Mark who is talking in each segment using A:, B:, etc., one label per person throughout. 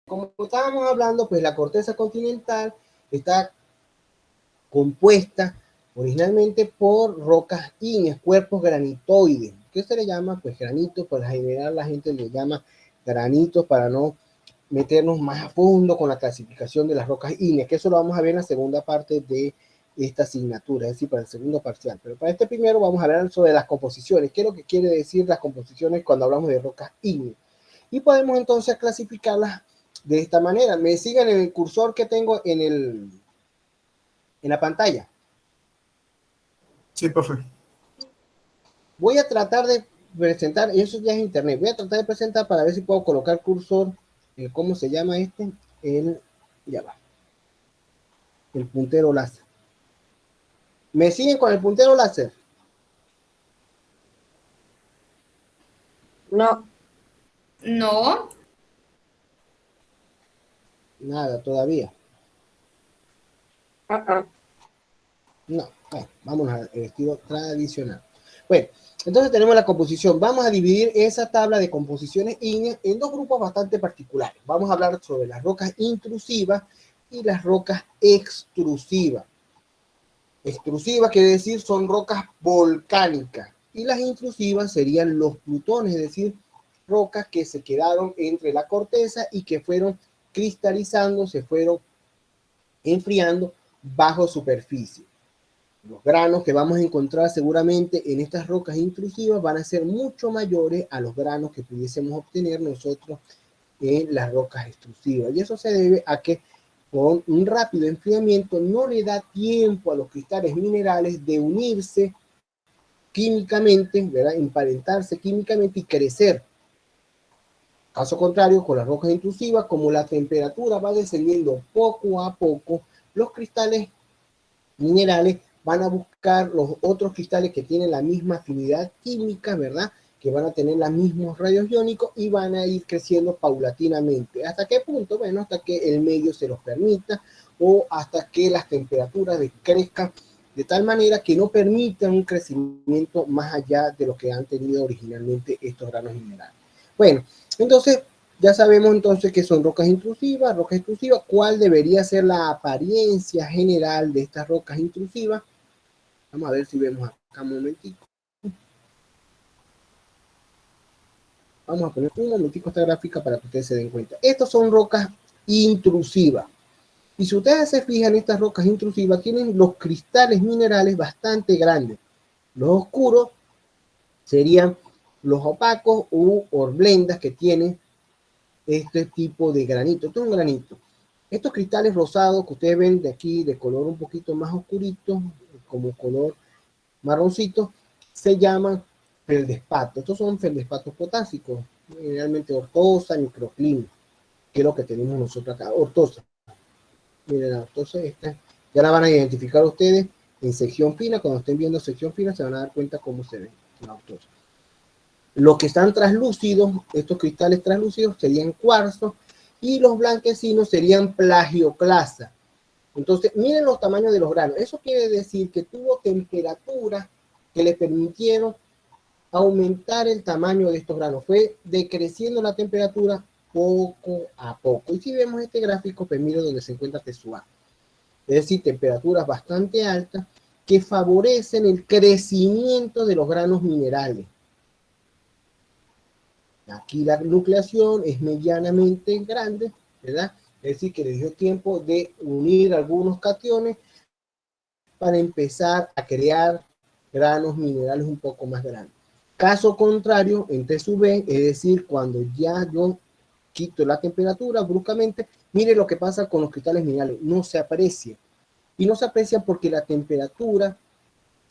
A: como estábamos hablando, pues la corteza continental está compuesta originalmente por rocas ígneas, cuerpos granitoides. ¿Qué se le llama? Pues granito, por lo general la gente le llama granito para no meternos más a fondo con la clasificación de las rocas ígneas, que eso lo vamos a ver en la segunda parte de esta asignatura, es decir, para el segundo parcial. Pero para este primero vamos a hablar sobre las composiciones. ¿Qué es lo que quiere decir las composiciones cuando hablamos de rocas ígneas? Y podemos entonces clasificarlas de esta manera. Me siguen en el cursor que tengo en la pantalla.
B: Sí, profe.
A: Voy a tratar de presentar, eso ya es internet, voy a tratar de presentar para ver si puedo colocar cursor, ¿cómo se llama este? Ya va, el puntero láser. ¿Me siguen con el puntero láser?
C: No.
D: No.
A: Nada, todavía. No, bueno, vamos al estilo tradicional. Bueno, entonces tenemos la composición. Vamos a dividir esa tabla de composiciones ígneas en dos grupos bastante particulares. Vamos a hablar sobre las rocas intrusivas y las rocas extrusivas. Extrusivas quiere decir son rocas volcánicas y las intrusivas serían los plutones, es decir, rocas que se quedaron entre la corteza y que fueron cristalizando, se fueron enfriando bajo superficie. Los granos que vamos a encontrar seguramente en estas rocas intrusivas van a ser mucho mayores a los granos que pudiésemos obtener nosotros en las rocas extrusivas. Y eso se debe a que con un rápido enfriamiento no le da tiempo a los cristales minerales de unirse químicamente, ¿verdad? Emparentarse químicamente y crecer. Caso contrario, con las rocas intrusivas, como la temperatura va descendiendo poco a poco, los cristales minerales van a buscar los otros cristales que tienen la misma afinidad química, ¿verdad? Que van a tener los mismos rayos iónicos y van a ir creciendo paulatinamente. ¿Hasta qué punto? Bueno, hasta que el medio se los permita o hasta que las temperaturas crezcan de tal manera que no permitan un crecimiento más allá de lo que han tenido originalmente estos granos minerales. Bueno, entonces ya sabemos entonces que son rocas intrusivas, ¿cuál debería ser la apariencia general de estas rocas intrusivas? Vamos a ver si vemos acá un momentico. Vamos a poner un momentico esta gráfica para que ustedes se den cuenta. Estas son rocas intrusivas. Y si ustedes se fijan, estas rocas intrusivas tienen los cristales minerales bastante grandes. Los oscuros serían los opacos u horblendas que tienen este tipo de granito. Esto es un granito. Estos cristales rosados que ustedes ven de aquí, de color un poquito más oscurito, como color marroncito, se llaman feldespatos. Estos son feldespatos potásicos, generalmente ortosa, microclima, que es lo que tenemos nosotros acá, ortosa. Miren, la ortosa esta, ya la van a identificar ustedes en sección fina. Cuando estén viendo sección fina se van a dar cuenta cómo se ve la ortosa. Los que están translúcidos, estos cristales translúcidos serían cuarzo y los blanquecinos serían plagioclasa. Entonces, miren los tamaños de los granos. Eso quiere decir que tuvo temperaturas que le permitieron aumentar el tamaño de estos granos. Fue decreciendo la temperatura poco a poco. Y si vemos este gráfico, pues miren donde se encuentra Tezuá. Es decir, temperaturas bastante altas que favorecen el crecimiento de los granos minerales. Aquí la nucleación es medianamente grande, ¿verdad? Es decir, que les dio tiempo de unir algunos cationes para empezar a crear granos minerales un poco más grandes. Caso contrario, en T sub B, es decir, cuando ya yo quito la temperatura bruscamente, mire lo que pasa con los cristales minerales, no se aprecia. Y no se aprecia porque la temperatura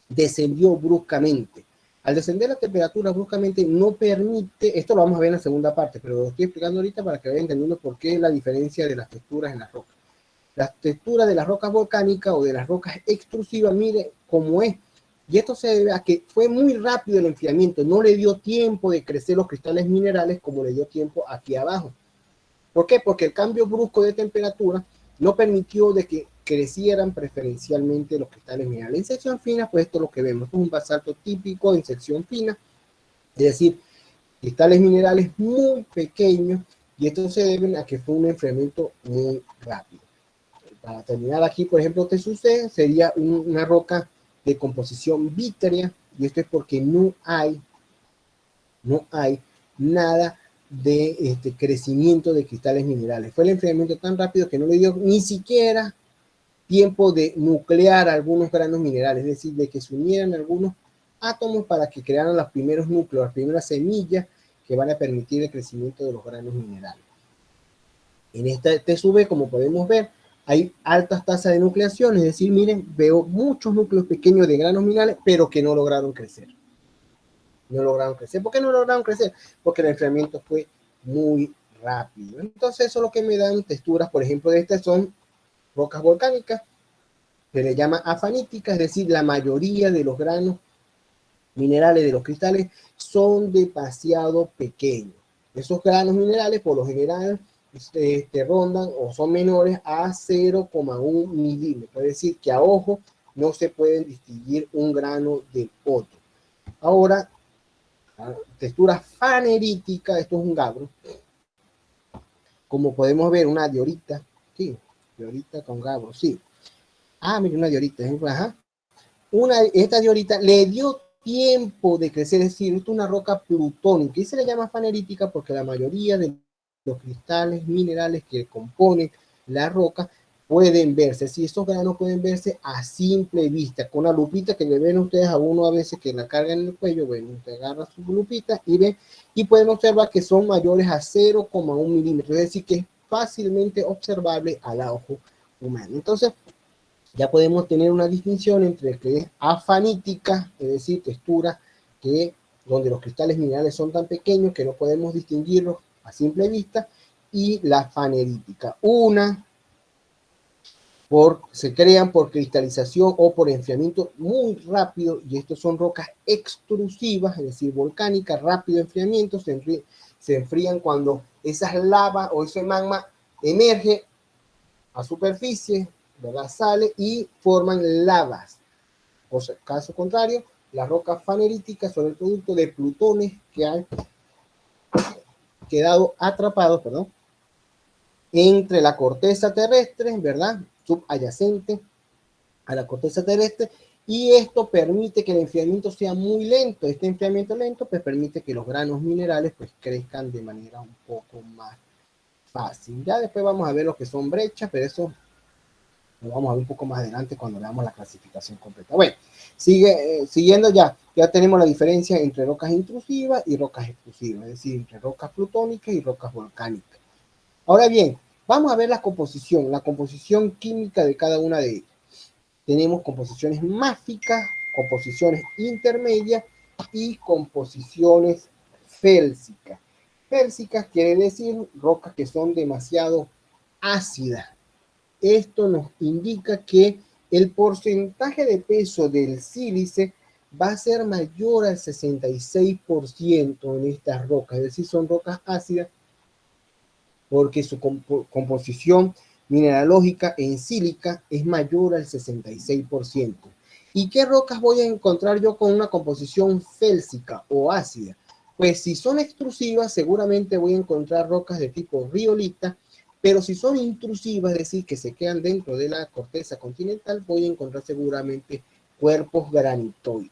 A: descendió bruscamente. Al descender la temperatura bruscamente no permite, esto lo vamos a ver en la segunda parte, pero lo estoy explicando ahorita para que vayan entendiendo por qué la diferencia de las texturas en las rocas. La textura de las rocas volcánicas o de las rocas extrusivas, mire cómo es. Y esto se debe a que fue muy rápido el enfriamiento, no le dio tiempo de crecer los cristales minerales como le dio tiempo aquí abajo. ¿Por qué? Porque el cambio brusco de temperatura no permitió de que crecieran preferencialmente los cristales minerales. En sección fina, pues esto es lo que vemos. Esto es un basalto típico en sección fina, es decir, cristales minerales muy pequeños y esto se debe a que fue un enfriamiento muy rápido. Para terminar aquí, por ejemplo, TSUC sería una roca de composición vítrea, y esto es porque no hay nada de crecimiento de cristales minerales. Fue el enfriamiento tan rápido que no le dio ni siquiera tiempo de nuclear algunos granos minerales, es decir, de que se unieran algunos átomos para que crearan los primeros núcleos, las primeras semillas que van a permitir el crecimiento de los granos minerales. En esta TSUV, como podemos ver, hay altas tasas de nucleación, es decir, miren, veo muchos núcleos pequeños de granos minerales, pero que no lograron crecer. No lograron crecer. ¿Por qué no lograron crecer? Porque el enfriamiento fue muy rápido. Entonces, eso es lo que me dan texturas, por ejemplo, de estas son rocas volcánicas, se le llama afanítica, es decir, la mayoría de los granos minerales de los cristales son demasiado pequeños. Esos granos minerales, por lo general, rondan o son menores a 0,1 milímetro, es decir, que a ojo no se pueden distinguir un grano del otro. Ahora, textura fanerítica, esto es un gabro, como podemos ver, una diorita, sí, diorita con gabro, sí. Mira, una diorita, ajá. Esta diorita le dio tiempo de crecer, es decir, esto es una roca plutónica, y se le llama fanerítica porque la mayoría de los cristales minerales que componen la roca pueden verse, si esos granos pueden verse a simple vista, con la lupita que le ven ustedes a uno a veces que la cargan en el cuello, bueno, usted agarra su lupita y ven, y pueden observar que son mayores a 0,1 milímetro, es decir, que es fácilmente observable al ojo humano. Entonces, ya podemos tener una distinción entre que es afanítica, es decir, textura donde los cristales minerales son tan pequeños que no podemos distinguirlos a simple vista, y la fanerítica. Una se crean por cristalización o por enfriamiento muy rápido, y estos son rocas extrusivas, es decir, volcánicas, rápido enfriamiento, se enfrían cuando esas lavas o ese magma emerge a superficie, ¿verdad? Sale y forman lavas. O sea, caso contrario, las rocas faneríticas son el producto de plutones que han quedado atrapados, entre la corteza terrestre, ¿verdad? Subadyacente a la corteza terrestre, y esto permite que el enfriamiento sea muy lento. Este enfriamiento lento pues permite que los granos minerales pues crezcan de manera un poco más fácil. Ya después vamos a ver lo que son brechas, pero eso lo vamos a ver un poco más adelante cuando veamos la clasificación completa. Bueno, siguiendo ya tenemos la diferencia entre rocas intrusivas y rocas extrusivas, es decir, entre rocas plutónicas y rocas volcánicas. Ahora bien, vamos a ver la composición química de cada una de ellas. Tenemos composiciones máficas, composiciones intermedias y composiciones félsicas. Félsicas quiere decir rocas que son demasiado ácidas. Esto nos indica que el porcentaje de peso del sílice va a ser mayor al 66% en estas rocas, es decir, son rocas ácidas porque su composición mineralógica en sílica es mayor al 66%. ¿Y qué rocas voy a encontrar yo con una composición félsica o ácida? Pues si son extrusivas, seguramente voy a encontrar rocas de tipo riolita, pero si son intrusivas, es decir, que se quedan dentro de la corteza continental, voy a encontrar seguramente cuerpos granitoides.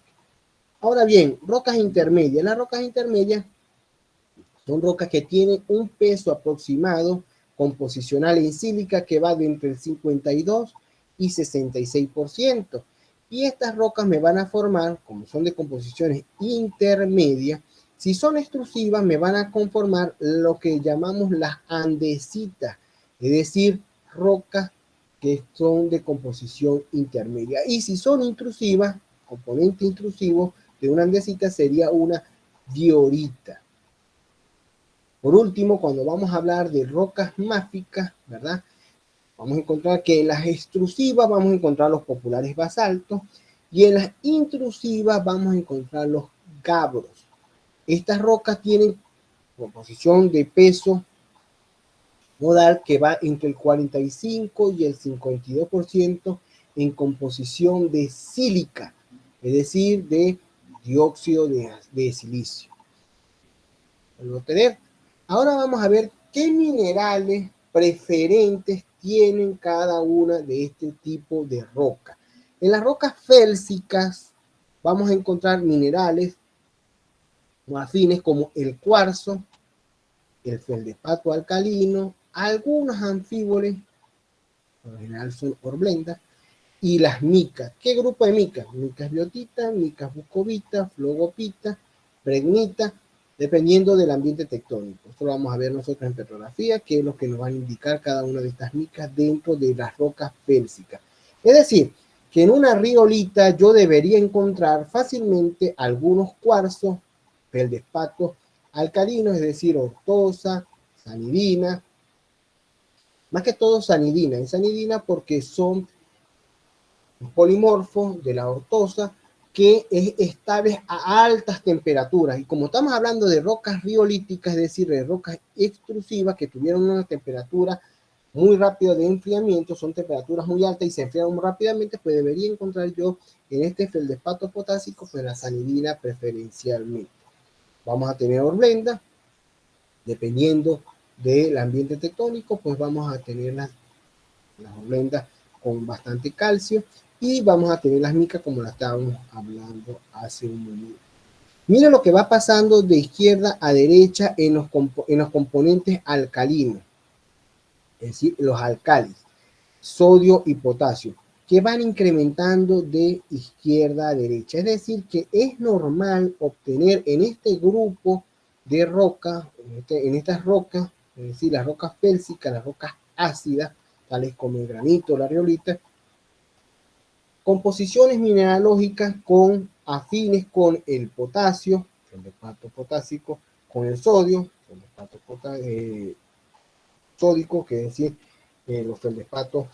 A: Ahora bien, rocas intermedias. Las rocas intermedias son rocas que tienen un peso aproximado composicional en sílica que va de entre el 52 y 66%. Y estas rocas me van a formar, como son de composiciones intermedias, si son extrusivas me van a conformar lo que llamamos las andesitas, es decir, rocas que son de composición intermedia. Y si son intrusivas, componente intrusivo de una andesita sería una diorita. Por último, cuando vamos a hablar de rocas máficas, ¿verdad? Vamos a encontrar que en las extrusivas vamos a encontrar los populares basaltos, y en las intrusivas vamos a encontrar los gabros. Estas rocas tienen composición de peso modal que va entre el 45 y el 52% en composición de sílica, es decir, de dióxido de silicio. Ahora vamos a ver ¿qué minerales preferentes tienen cada una de este tipo de roca? En las rocas félsicas vamos a encontrar minerales afines como el cuarzo, el feldespato alcalino, algunos anfíboles, por lo general son horblenda, y las micas. ¿Qué grupo de micas? Micas biotita, micas muscovita, flogopita, pregnita, dependiendo del ambiente tectónico. Esto lo vamos a ver nosotros en petrografía, que es lo que nos van a indicar cada una de estas micas dentro de las rocas félsicas. Es decir, que en una riolita yo debería encontrar fácilmente algunos cuarzos, feldespatos alcalinos, es decir, ortosa, sanidina, más que todo sanidina. Y sanidina porque son polimorfos de la ortosa que es estable a altas temperaturas. Y como estamos hablando de rocas riolíticas, es decir, de rocas extrusivas que tuvieron una temperatura muy rápida de enfriamiento, son temperaturas muy altas y se enfrian muy rápidamente, pues debería encontrar yo en este feldespato potásico pues la sanidina preferencialmente. Vamos a tener horblenda, dependiendo del ambiente tectónico, pues vamos a tener las horlendas con bastante calcio y vamos a tener las micas como la estábamos hablando hace un momento. Mira lo que va pasando de izquierda a derecha en los componentes alcalinos, es decir, los alcalis, sodio y potasio, que van incrementando de izquierda a derecha. Es decir, que es normal obtener en este grupo de rocas, en estas rocas, es decir, las rocas félsicas, las rocas ácidas, tales como el granito, la riolita, composiciones mineralógicas con afines con el potasio, el feldespato potásico, con el sodio, sódico, que es decir, los feldespatos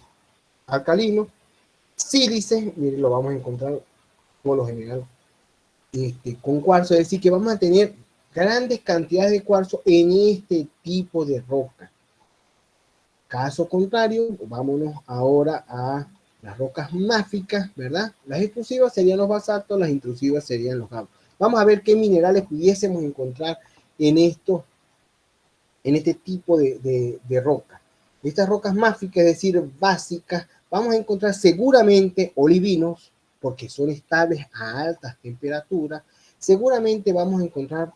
A: alcalinos, sílice, miren, lo vamos a encontrar por lo general con cuarzo, es decir, que vamos a tener grandes cantidades de cuarzo en este tipo de roca. Caso contrario, vámonos ahora a las rocas máficas, ¿verdad? Las extrusivas serían los basaltos, las intrusivas serían los gabos. Vamos a ver qué minerales pudiésemos encontrar en este tipo de roca. Estas rocas máficas, es decir, básicas, vamos a encontrar seguramente olivinos, porque son estables a altas temperaturas. Seguramente vamos a encontrar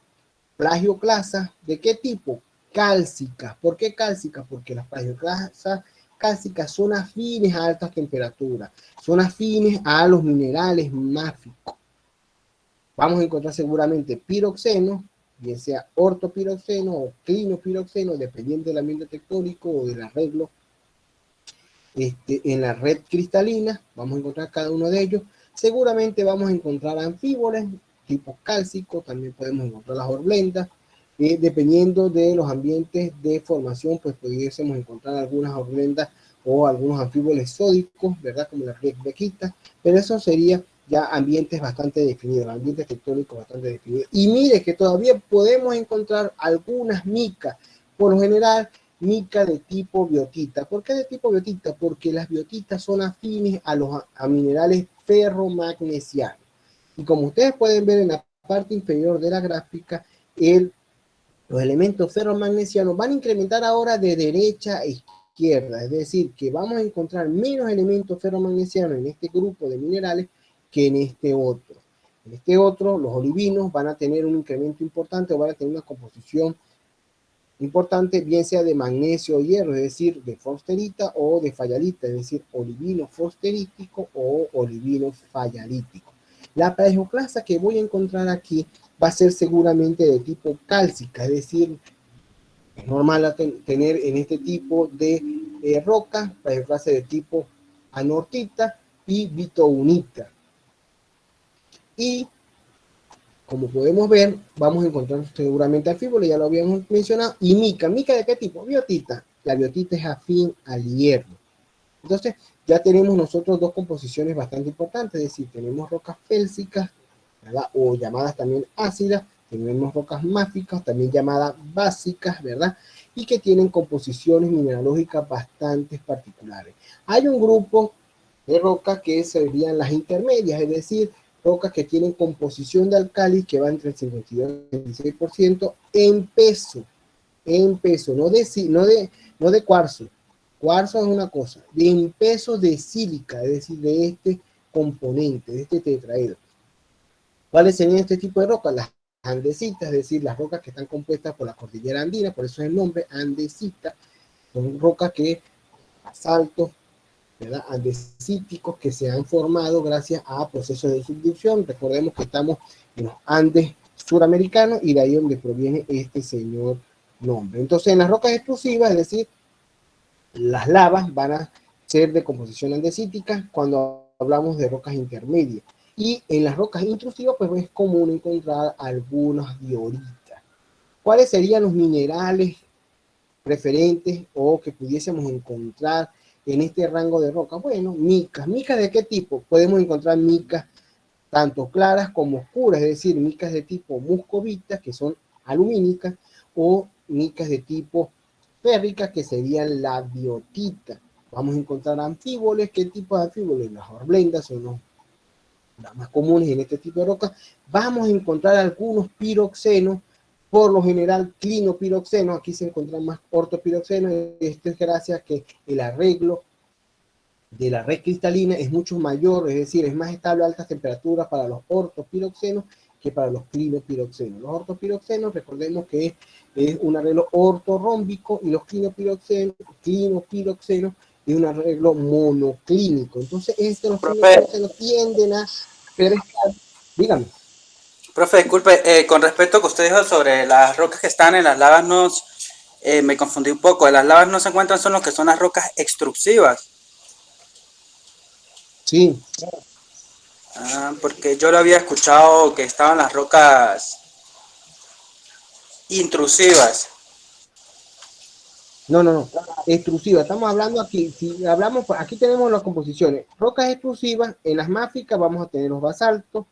A: plagioclasas. ¿De qué tipo? Cálcicas. ¿Por qué cálcicas? Porque las plagioclasas cálcicas son afines a altas temperaturas, son afines a los minerales máficos. Vamos a encontrar seguramente piroxeno, bien sea ortopiroxeno o clinopiroxeno, dependiendo del ambiente tectónico o del arreglo. En la red cristalina, vamos a encontrar cada uno de ellos. Seguramente vamos a encontrar anfíboles, tipo cálcico, también podemos encontrar las horblendas. Dependiendo de los ambientes de formación, pues pudiésemos encontrar algunas horblendas o algunos anfíboles sódicos, ¿verdad? Como la riekbeckita, pero eso sería ya ambientes bastante definidos, ambientes tectónicos bastante definidos. Y mire que todavía podemos encontrar algunas micas, por lo general mica de tipo biotita. ¿Por qué de tipo biotita? Porque las biotitas son afines a minerales ferromagnesianos. Y como ustedes pueden ver en la parte inferior de la gráfica, los elementos ferromagnesianos van a incrementar ahora de derecha a izquierda, es decir, que vamos a encontrar menos elementos ferromagnesianos en este grupo de minerales que en este otro. En este otro, los olivinos van a tener un incremento importante o van a tener una composición importante, bien sea de magnesio o hierro, es decir, de forsterita o de fayalita, es decir, olivino forsterítico o olivino fayalítico. La plagioclasa que voy a encontrar aquí va a ser seguramente de tipo cálcica, es decir, es normal tener en este tipo de roca plagioclasa de tipo anortita y bitounita. Y como podemos ver, vamos a encontrar seguramente anfíboles, ya lo habíamos mencionado, y mica. ¿Mica de qué tipo? Biotita. La biotita es afín al hierro. Entonces, ya tenemos nosotros dos composiciones bastante importantes, es decir, tenemos rocas félsicas, ¿verdad? O llamadas también ácidas, tenemos rocas máficas, también llamadas básicas, ¿verdad? Y que tienen composiciones mineralógicas bastante particulares. Hay un grupo de rocas que serían las intermedias, es decir, rocas que tienen composición de álcalis que va entre el 52 y el 26% en peso. en peso, no de cuarzo. Cuarzo es una cosa, en peso de sílica, es decir, de este componente, de este tetraedro. ¿Cuáles serían este tipo de rocas? Las andesitas, es decir, las rocas que están compuestas por la cordillera andina, por eso es el nombre andesita. Son rocas que basaltos, ¿verdad? Andesíticos que se han formado gracias a procesos de subducción. Recordemos que estamos en los Andes suramericanos y de ahí donde proviene este señor nombre. Entonces, en las rocas explosivas, es decir, las lavas van a ser de composición andesítica cuando hablamos de rocas intermedias. Y en las rocas intrusivas, pues es común encontrar algunas dioritas. ¿Cuáles serían los minerales preferentes o que pudiésemos encontrar en este rango de roca? Bueno, micas. ¿Micas de qué tipo? Podemos encontrar micas tanto claras como oscuras, es decir, micas de tipo muscovita, que son alumínicas, o micas de tipo férrica, que serían la biotita. Vamos a encontrar anfíboles. ¿Qué tipo de anfíboles? Las horblendas son las más comunes en este tipo de rocas. Vamos a encontrar algunos piroxenos, por lo general clinopiroxenos. Aquí se encuentran más ortopiroxenos. Esto es gracias a que el arreglo de la red cristalina es mucho mayor, es decir, es más estable a altas temperaturas para los ortopiroxenos que para los clinopiroxenos. Los ortopiroxenos, recordemos que es un arreglo ortorrómbico, y los clinopiroxenos es un arreglo monoclínico. Entonces, los clinopiroxenos tienden a prestar. Dígame.
C: Profe, disculpe, con respecto a que usted dijo sobre las rocas que están en las lavas, me confundí un poco. Las lavas no se encuentran, son lo que son las rocas extrusivas.
A: Sí.
C: Porque yo lo había escuchado que estaban las rocas intrusivas.
A: No. Extrusiva. Estamos hablando aquí, si hablamos, aquí tenemos las composiciones. Rocas extrusivas, en las máficas vamos a tener los basaltos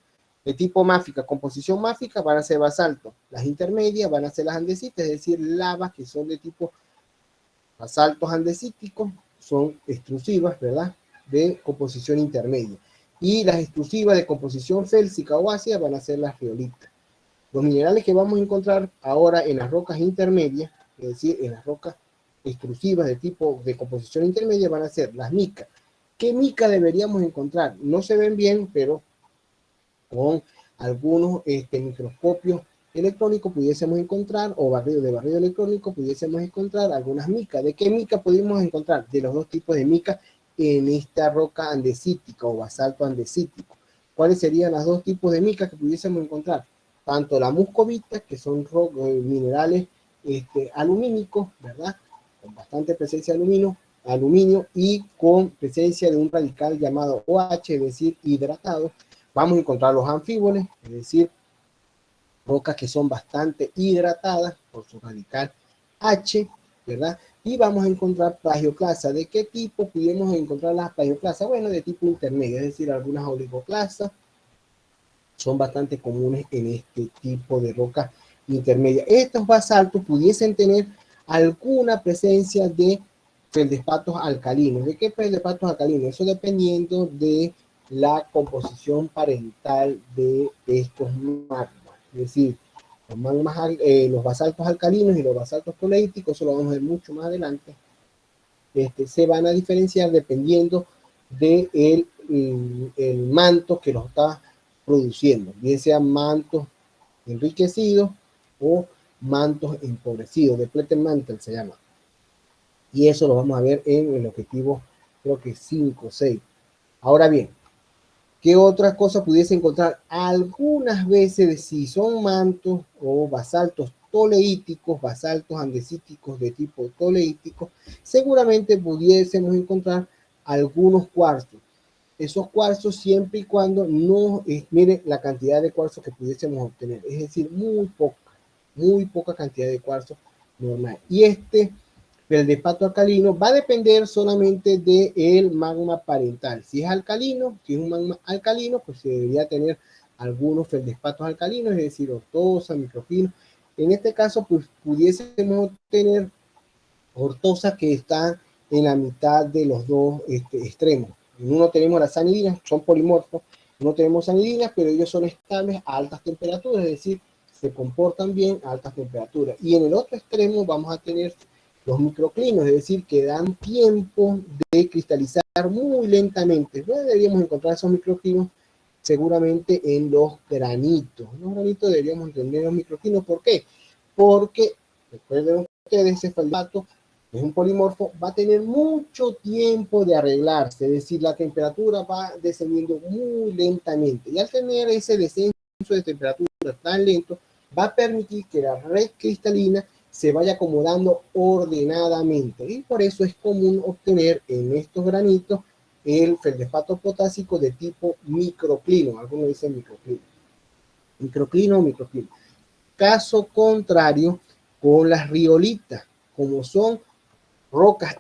A: de tipo máfica, composición máfica, van a ser basaltos. Las intermedias van a ser las andesitas, es decir, lavas que son de tipo basaltos andesíticos, son extrusivas, ¿verdad? De composición intermedia. Y las extrusivas de composición félsica o ácida van a ser las riolitas. Los minerales que vamos a encontrar ahora en las rocas intermedias, es decir, en las rocas extrusivas de tipo de composición intermedia, van a ser las micas. ¿Qué mica deberíamos encontrar? No se ven bien, pero con algunos microscopios electrónicos pudiésemos encontrar, o de barrido electrónico pudiésemos encontrar algunas micas. ¿De qué mica pudimos encontrar? De los dos tipos de mica en esta roca andesítica o basalto andesítico. ¿Cuáles serían los dos tipos de mica que pudiésemos encontrar? Tanto la muscovita, que son minerales alumínicos, ¿verdad? Con bastante presencia de aluminio y con presencia de un radical llamado OH, es decir, hidratado. Vamos a encontrar los anfíboles, es decir, rocas que son bastante hidratadas por su radical H, ¿verdad? Y vamos a encontrar plagioclasas. ¿De qué tipo pudimos encontrar las plagioclasas? Bueno, de tipo intermedio, es decir, algunas oligoclasas son bastante comunes en este tipo de rocas intermedias. Estos basaltos pudiesen tener alguna presencia de feldespatos alcalinos. ¿De qué feldespatos alcalinos? Eso dependiendo de la composición parental de estos magmas. Es decir, los magmas, los basaltos alcalinos y los basaltos toleíticos, eso lo vamos a ver mucho más adelante, se van a diferenciar dependiendo del el manto que los está produciendo, bien sean mantos enriquecidos o mantos empobrecidos, depleted mantle se llama. Y eso lo vamos a ver en el objetivo, creo que 5 o 6. Ahora bien, ¿qué otras cosas pudiese encontrar? Algunas veces, si son mantos o basaltos toleíticos, basaltos andesíticos de tipo toleítico, seguramente pudiésemos encontrar algunos cuarzos. Esos cuarzos siempre y cuando no miren la cantidad de cuarzos que pudiésemos obtener, es decir, muy poca cantidad de cuarzo normal. Y feldespato alcalino va a depender solamente del magma parental. Si es alcalino, si es un magma alcalino, pues se debería tener algunos feldespatos alcalinos, es decir, ortosa, microfino. En este caso, pues pudiésemos tener ortosas que están en la mitad de los dos extremos. En uno tenemos las sanidinas, son polimorfos. En uno tenemos sanidinas, pero ellos son estables a altas temperaturas, es decir, se comportan bien a altas temperaturas. Y en el otro extremo vamos a tener los microclinos, es decir, que dan tiempo de cristalizar muy lentamente. Bueno, deberíamos encontrar esos microclinos seguramente en los granitos. En los granitos deberíamos entender los microclinos. ¿Por qué? Porque, recuerden ustedes, ese feldspato es un polimorfo, va a tener mucho tiempo de arreglarse, es decir, la temperatura va descendiendo muy lentamente. Y al tener ese descenso de temperatura tan lento, va a permitir que la red cristalina se vaya acomodando ordenadamente. Y por eso es común obtener en estos granitos el feldespato potásico de tipo microclino. Algunos dicen microclino. Microclino o microclino. Caso contrario con las riolitas, como son rocas